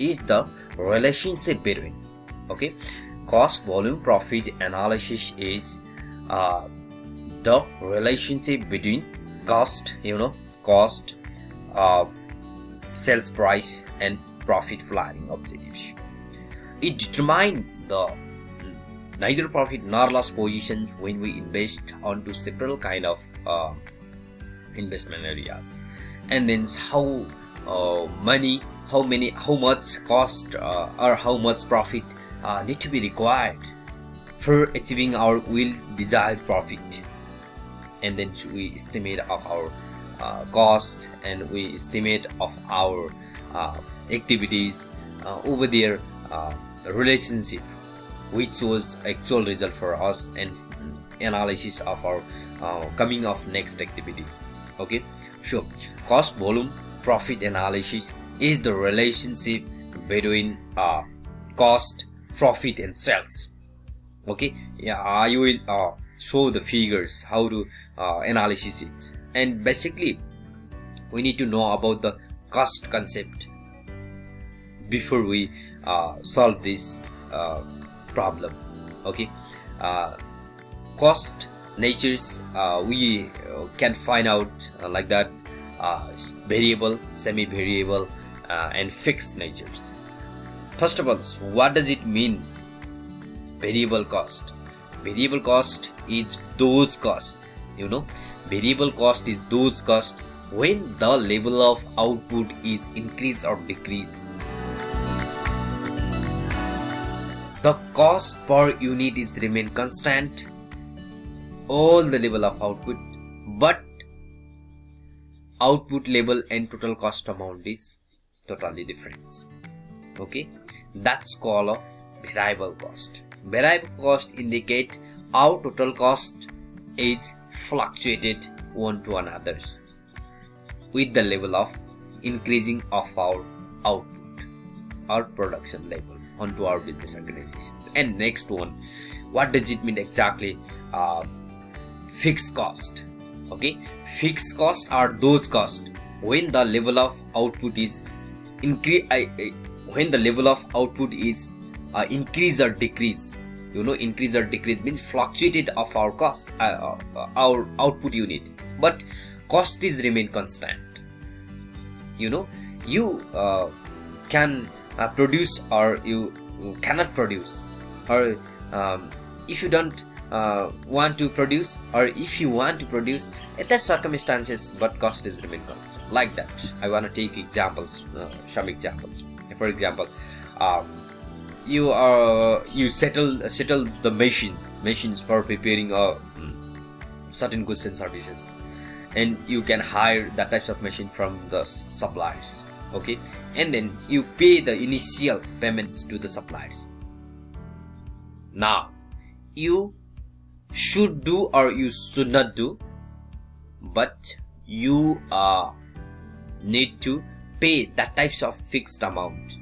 is the relationship between, okay, cost volume profit analysis is the relationship between cost, cost, sales price and profit planning objectives. It determines the neither profit nor loss positions when we invest onto several kind of investment areas, and then how much cost or how much profit need to be required for achieving our will desired profit, and then we estimate of our cost, and we estimate of our activities over their relationship, which was actual result for us, and analysis of our coming of next activities. Okay, so cost volume profit analysis is the relationship between cost, profit and sales. Okay, yeah, I will show the figures how to analysis it. And basically we need to know about the cost concept before we solve this problem. Okay, cost natures we can find out like that, variable, semi-variable and fixed natures. First of all, what does it mean variable cost? Variable cost is those costs, variable cost is those costs when the level of output is increase or decrease. The cost per unit is remain constant all the level of output, but output level and total cost amount is totally different. Okay, that's called a variable cost. Variable cost indicate our total cost is fluctuated one to another with the level of increasing of our output or production level onto our business organizations. And next one, what does it mean exactly? Fixed cost. Okay, fixed costs are those costs when the level of output is increase increase or decrease. Increase or decrease means fluctuated of our cost, our output unit, but cost is remain constant. You can produce or you cannot produce, or if you don't want to produce, or if you want to produce at that circumstances, but cost is remain constant. Like that, I want to take examples, some examples. For example, you settle the machines for preparing certain goods and services, and you can hire that types of machine from the suppliers. Okay, and then you pay the initial payments to the suppliers. Now you should do or you should not do, but you need to pay that types of fixed amount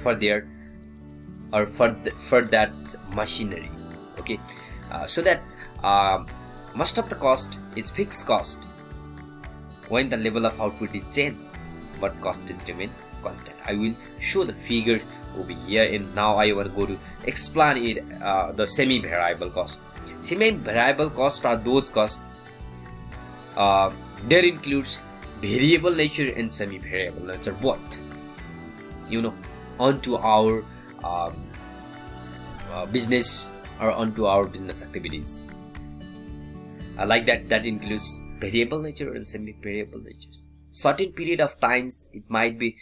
for their or for that machinery. Okay, so that most of the cost is fixed cost when the level of output is changed, but cost is remain constant. I will show the figure over here, and now I want to go to explain it. The semi-variable cost. Semi-variable costs are those costs there includes variable nature and semi-variable nature both, onto our business or onto our business activities. Like that includes variable nature and semi-variable natures. Certain period of times it might be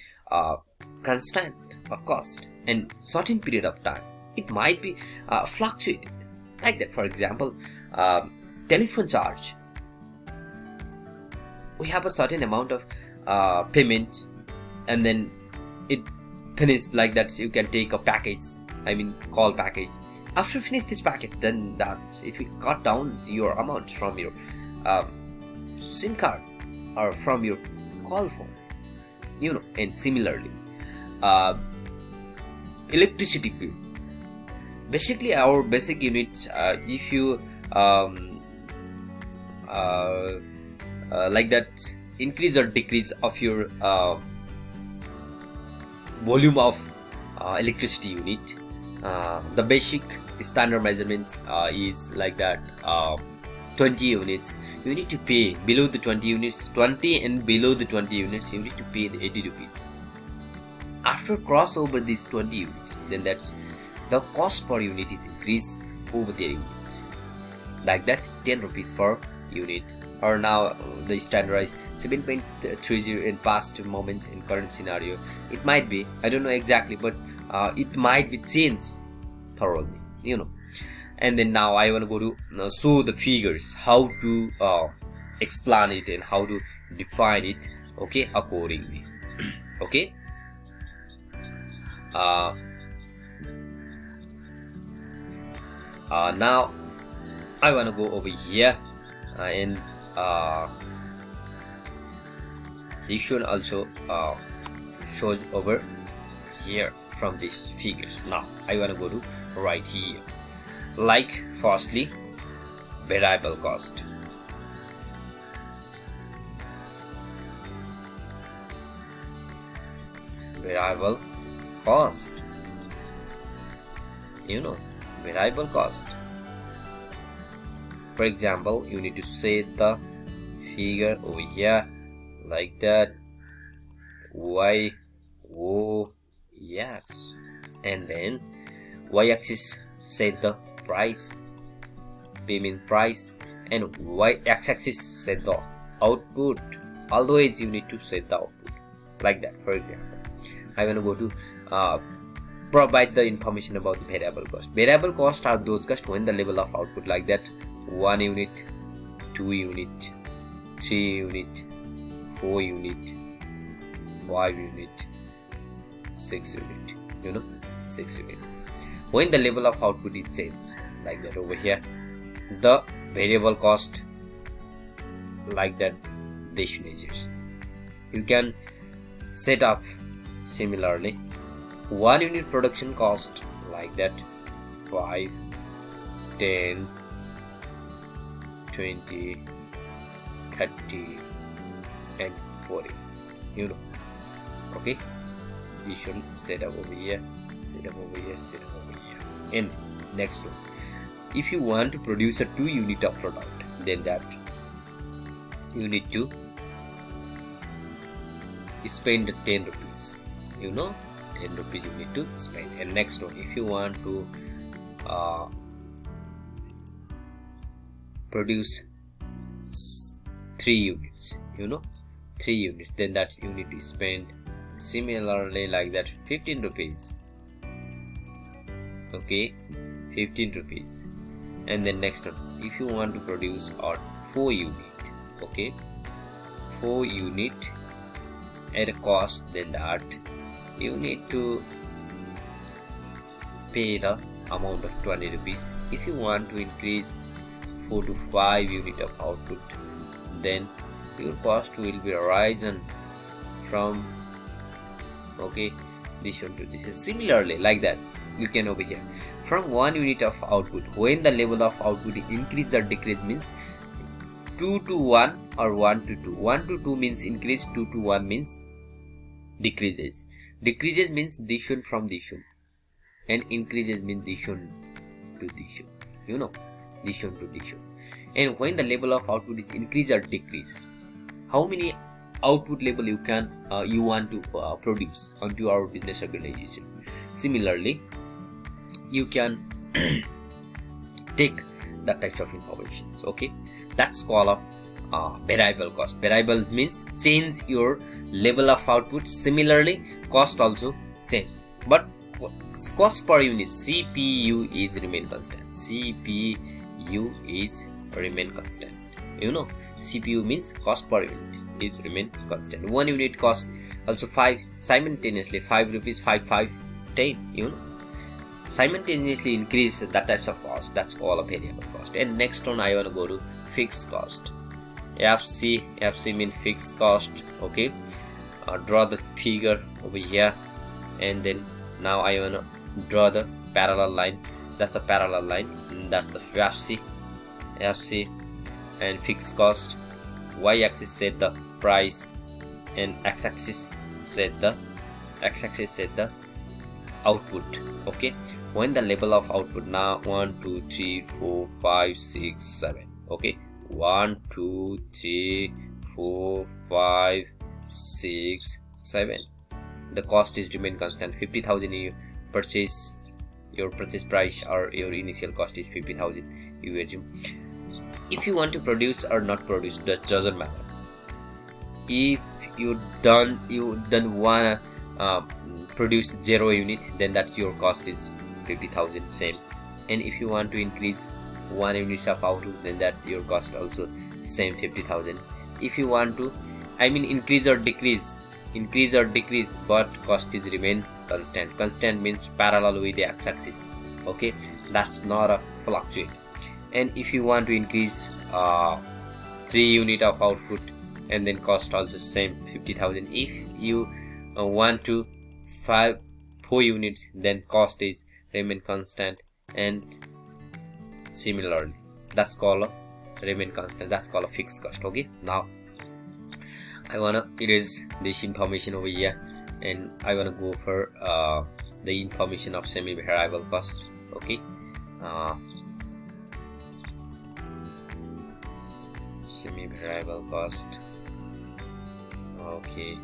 constant or cost, and certain period of time it might be fluctuated. Like that, for example, telephone charge. We have a certain amount of payment, and then it finished. Like that, you can take a package, call package. After finish this packet, then it will cut down your amount from your SIM card or from your call phone, and similarly electricity bill. Basically our basic unit, if you like that increase or decrease of your volume of electricity unit. The basic standard measurements is like that, 20 units. You need to pay below the 20 units, 20 and below the 20 units, you need to pay the 80 rupees. After crossover these 20 units, then that's the cost per unit is increased over their units. Like that, 10 rupees per unit. Or now the standardized 7.30 in past moments in current scenario. It might be, I don't know exactly, but it might be changed thoroughly, you know. And then now I want to go to show the figures, how to explain it and how to define it, okay, accordingly. Okay. Now I want to go over here and this one also shows over here from these figures. Now I want to go to right here. Like firstly, variable cost. Variable cost, you know, variable cost. For example, you need to set the figure over here like that, y o yes, and then y-axis set the price, payment price, and y-axis set the output. Always you need to set the output like that. For example, I want to go to provide the information about the variable cost. Variable cost are those costs when the level of output like that 1 unit, 2 unit, 3 unit, 4 unit, 5 unit, 6 unit, you know, 6 unit. When the level of output is changed like that over here, the variable cost like that this measures. You can set up similarly 1 unit production cost like that 5, 10, 20, 30 and 40, you know. Okay, we should set up over here, set up over here, set up over here. And next one, if you want to produce a 2 unit of product, then that you need to spend 10 rupees, you know, 10 rupees you need to spend. And next one, if you want to produce 3 units, you know, 3 units, then that you need to spend similarly like that 15 rupees. Okay, 15 rupees. And then next one, if you want to produce a 4 unit, okay, 4 unit at a cost, then that you need to pay the amount of 20 rupees. If you want to increase 4 to 5 unit of output, then your cost will be risen from, okay, this one to this. Similarly like that, you can over here from 1 unit of output, when the level of output increase or decrease means 2 to 1 or 1 to 2. 1 to 2 means increase, 2 to 1 means decreases. Decreases means this one from this one, and increases means this one to this one, you know, this one to this one. And when the level of output is increase or decrease, how many output level you can you want to produce onto our business organization. Similarly, you can take that types of informations. Okay, that's called a variable cost. Variable means change your level of output. Similarly, cost also change, but cost per unit, CPU is remain constant. CPU is remain constant, you know. CPU means cost per unit is remain constant. 1 unit cost also 5 simultaneously 5 rupees, 5, 5, 10, you know, simultaneously increase that types of cost. That's all a variable cost. And next one, I want to go to fixed cost. FC means fixed cost. Okay, draw the figure over here, and then now I want to draw the parallel line. That's a parallel line, and that's the FC and fixed cost. Y-axis set the price, and x-axis set the x-axis set the output. Okay, when the level of output now 1 2 3 4 5 6 7. Okay, 1 2 3 4 5 6 7. The cost is remain constant. 50,000 you purchase, your purchase price or your initial cost is 50,000, you assume. If you want to produce or not produce, that doesn't matter. If you don't wanna produce 0 unit, then that's your cost is 50,000 same. And if you want to increase 1 unit of output, then that your cost also same 50,000. If you want to increase or decrease, but cost is remain constant. Constant means parallel with the x-axis. Okay, that's not a fluctuate. And if you want to increase 3 unit of output, and then cost also same 50,000. If you want to 4 units, then cost is remain constant. And similarly, that's called a remain constant, that's called a fixed cost. Okay, now I wanna erase this information over here, and I wanna go for the information of semi-variable cost. Okay, semi-variable cost. Okay,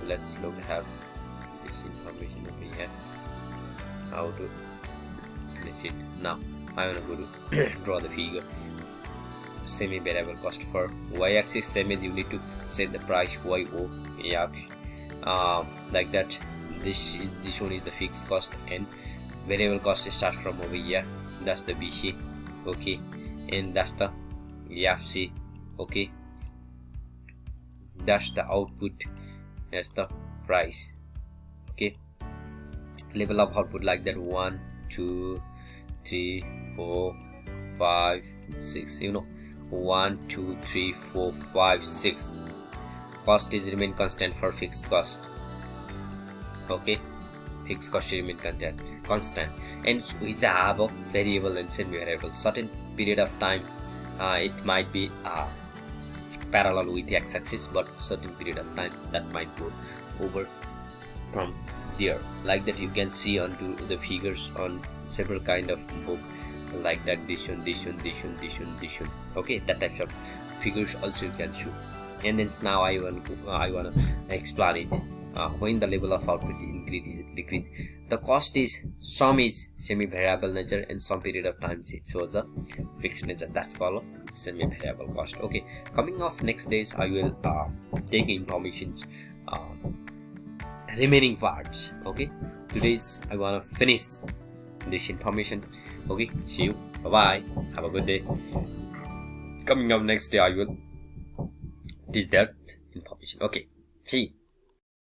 let's look at this information over here, how to finish it. Now I want to go to draw the figure. Semi-variable cost for y-axis, same as you need to set the price YO axis, like that. This one is the fixed cost, and variable cost starts from over here. That's the BC. Okay, and that's the FC. Okay, that's the output. That's the price. Okay, level of output like that, 1 2 3 4 5 6, 1 2 3 4 5 6. Cost is remain constant for fixed cost. Okay, fixed cost remain constant. And we have a variable and semi-variable. Certain period of time it might be parallel with the x-axis, but certain period of time that might go over from there, like that. You can see onto the figures on several kind of book, like that. This one. Okay, that types of figures also you can show. And then now I want to explain it. When the level of output is increase, decrease, the cost is some is semi-variable nature, and some period of time it shows a fixed nature. That's called semi-variable cost. Okay, coming off next days I will take informations remaining parts. Okay, today's I want to finish this information. Okay, see you, bye bye, have a good day. Coming up next day I will teach that information. Okay, see you.